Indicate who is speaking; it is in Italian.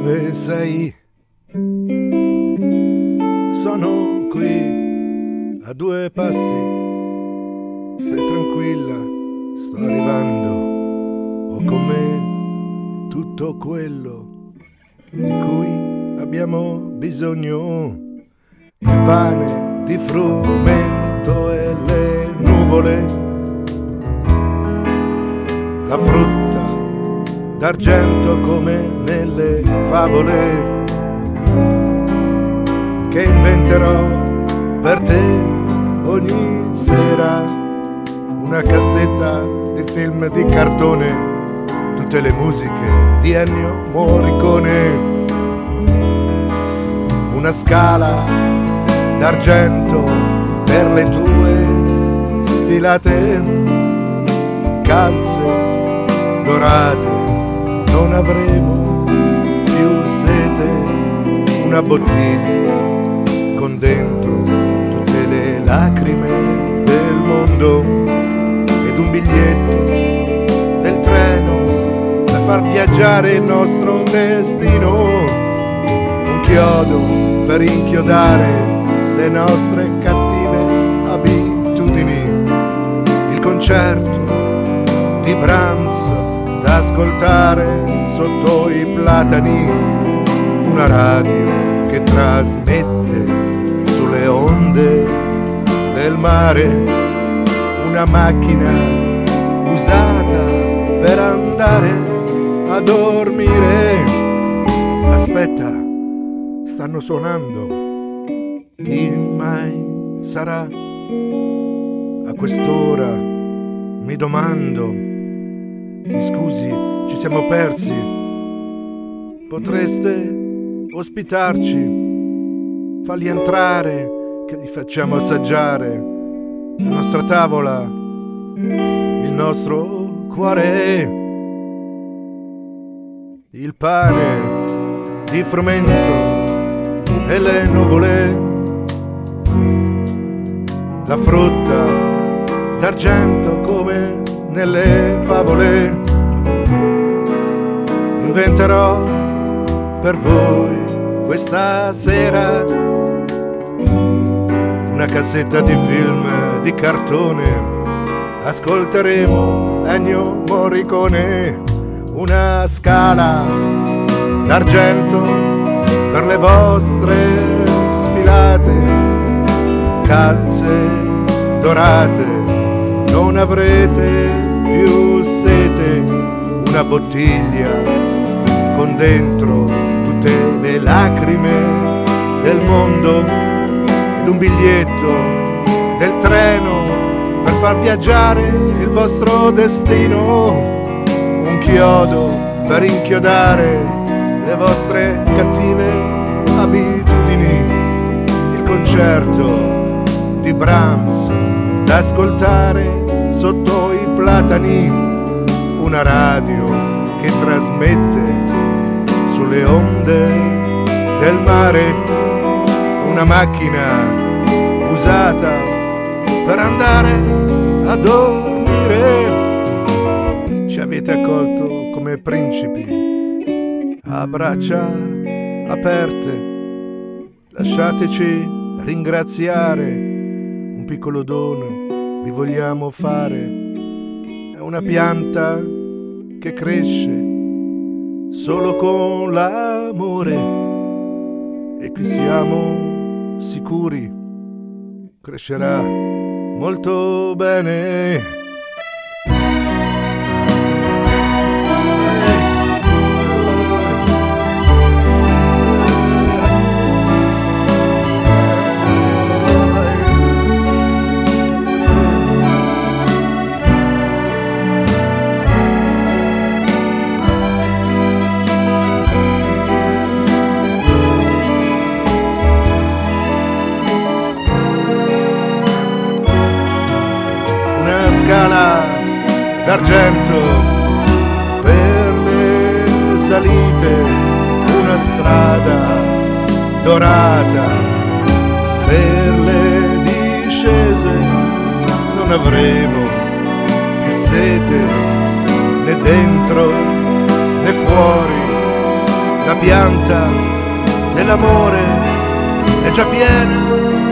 Speaker 1: dove sei? Sono qui a 2 passi. Stai tranquilla, sto arrivando. Ho con me tutto quello di cui abbiamo bisogno. Il pane di frumento e le nuvole, la frutta d'argento come nelle favole che inventerò per te ogni sera. Una cassetta di film di cartone, tutte le musiche di Ennio Morricone, una scala d'argento per le tue sfilate, calze dorate, non avremo più sete, una bottiglia con dentro tutte le lacrime del mondo ed un biglietto del treno per far viaggiare il nostro destino, un chiodo per inchiodare le nostre cattive abitudini, il concerto di Brahms da ascoltare sotto i platani, una radio che trasmette sulle onde del mare, una macchina usata per andare a dormire. Aspetta, stanno suonando. Chi mai sarà a quest'ora? Mi domando. Mi scusi, ci siamo persi. Potreste ospitarci, farli entrare, che li facciamo assaggiare la nostra tavola, il nostro cuore, il pane di frumento e le nuvole, la frutta d'argento come nelle favole. Inventerò per voi questa sera una cassetta di film di cartone, ascolteremo Ennio Morricone, una scala d'argento per le vostre sfilate, calze dorate, non avrete più sete, una bottiglia con dentro tutte le lacrime del mondo ed un biglietto del treno per far viaggiare il vostro destino, un chiodo per inchiodare le vostre cattive abitudini, il concerto di Brahms da ascoltare sotto i platani, una radio che trasmette sulle onde del mare, una macchina usata per andare a dormire. Ci avete accolto come principi a braccia aperte, lasciateci ringraziare, un piccolo dono vi vogliamo fare, è una pianta che cresce solo con l'amore e qui siamo sicuri crescerà molto bene. Scala d'argento per le salite, una strada dorata per le discese, non avremo più sete né dentro né fuori la pianta dell'amore è già piena